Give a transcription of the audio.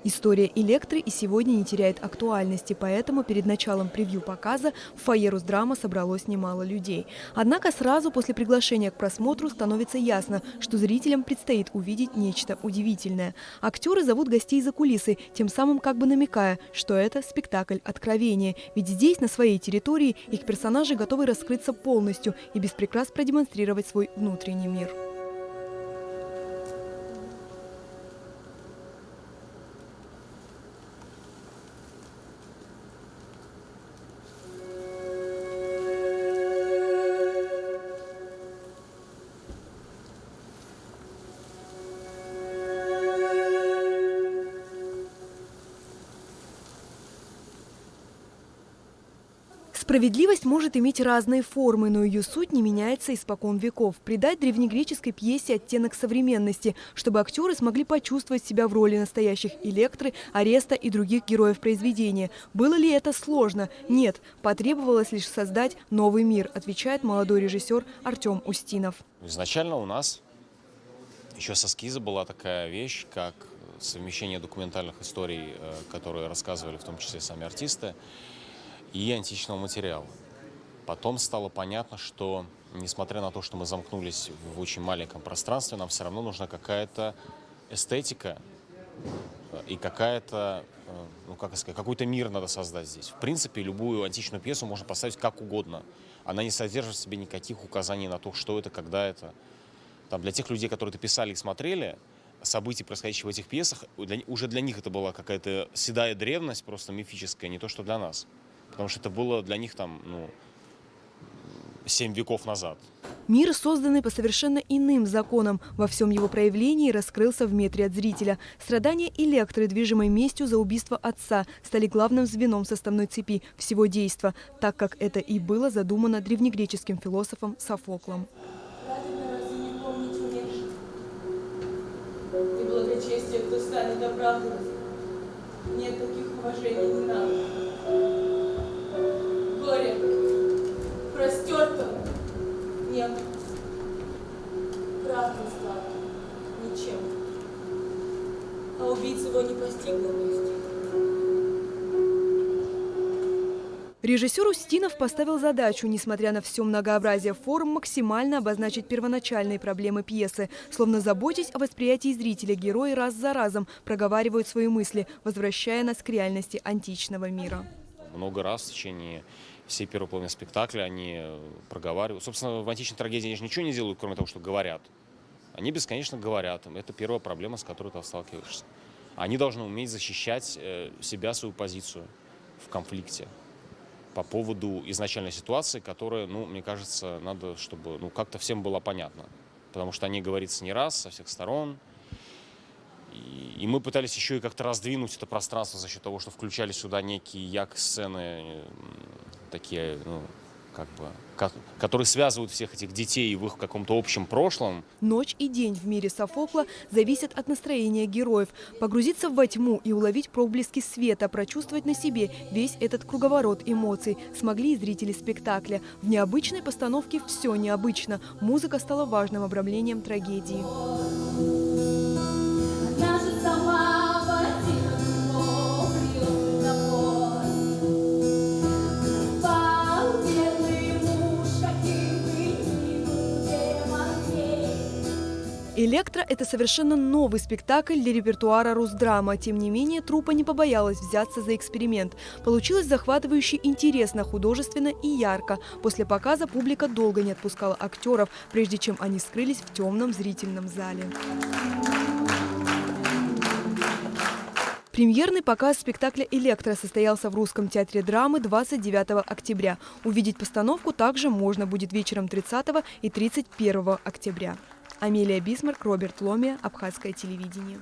История Электры и сегодня не теряет актуальности, поэтому перед началом превью-показа в фойе Русдрама собралось немало людей. Однако сразу после приглашения к просмотру становится ясно, что зрителям предстоит увидеть нечто удивительное. Актеры зовут гостей за кулисы, тем самым как бы намекая, что это спектакль откровения. Ведь здесь, на своей территории, их персонажи готовы раскрыться полностью и без прикрас продемонстрировать свой внутренний мир. Справедливость может иметь разные формы, но ее суть не меняется испокон веков. Придать древнегреческой пьесе оттенок современности, чтобы актеры смогли почувствовать себя в роли настоящих Электры, Ареста и других героев произведения. Было ли это сложно? Нет. Потребовалось лишь создать новый мир, отвечает молодой режиссер Артем Устинов. Изначально у нас еще с эскиза была такая вещь, как совмещение документальных историй, которые рассказывали в том числе сами артисты, и античного материала. Потом стало понятно, что, несмотря на то, что мы замкнулись в очень маленьком пространстве, нам все равно нужна какая-то эстетика и какая-то, ну как сказать, какой-то мир надо создать здесь. В принципе, любую античную пьесу можно поставить как угодно. Она не содержит в себе никаких указаний на то, что это, когда это. Там, для тех людей, которые это писали и смотрели, события, происходящие в этих пьесах, уже для них это была какая-то седая древность, просто мифическая, не то, что для нас. Потому что это было для них там, 7 веков назад. Мир, созданный по совершенно иным законам, во всем его проявлении раскрылся в метре от зрителя. Страдания Электры, движимой местью за убийство отца, стали главным звеном составной цепи всего действа, так как это и было задумано древнегреческим философом Софоклом. И благочестие, кто станет оправдывать. Нет таких уважений, не надо. Горе простертого нет. Прав не стал ничем. А убийца его не постигла вместе. Режиссер Устинов поставил задачу, несмотря на все многообразие форм, максимально обозначить первоначальные проблемы пьесы. Словно заботясь о восприятии зрителя, герои раз за разом проговаривают свои мысли, возвращая нас к реальности античного мира. Много раз в течение всей первой половины спектакля они проговаривают. Собственно, в античной трагедии они же ничего не делают, кроме того, что говорят. Они бесконечно говорят. Это первая проблема, с которой ты сталкиваешься. Они должны уметь защищать себя, свою позицию в конфликте по поводу изначальной ситуации, которая, мне кажется, надо, чтобы как-то всем было понятно. Потому что о ней говорится не раз, со всех сторон. И мы пытались еще и как-то раздвинуть это пространство за счет того, что включали сюда некие сцены, такие, которые связывают всех этих детей в их каком-то общем прошлом. Ночь и день в мире Софокла зависят от настроения героев. Погрузиться во тьму и уловить проблески света, прочувствовать на себе весь этот круговорот эмоций смогли и зрители спектакля. В необычной постановке все необычно. Музыка стала важным обрамлением трагедии. «Электра» – это совершенно новый спектакль для репертуара Русдрама. Тем не менее, труппа не побоялась взяться за эксперимент. Получилось захватывающе интересно, художественно и ярко. После показа публика долго не отпускала актеров, прежде чем они скрылись в темном зрительном зале. Премьерный показ спектакля «Электра» состоялся в Русском театре драмы 29 октября. Увидеть постановку также можно будет вечером 30 и 31 октября. Амелия Бисмарк, Роберт Ломия, Абхазское телевидение.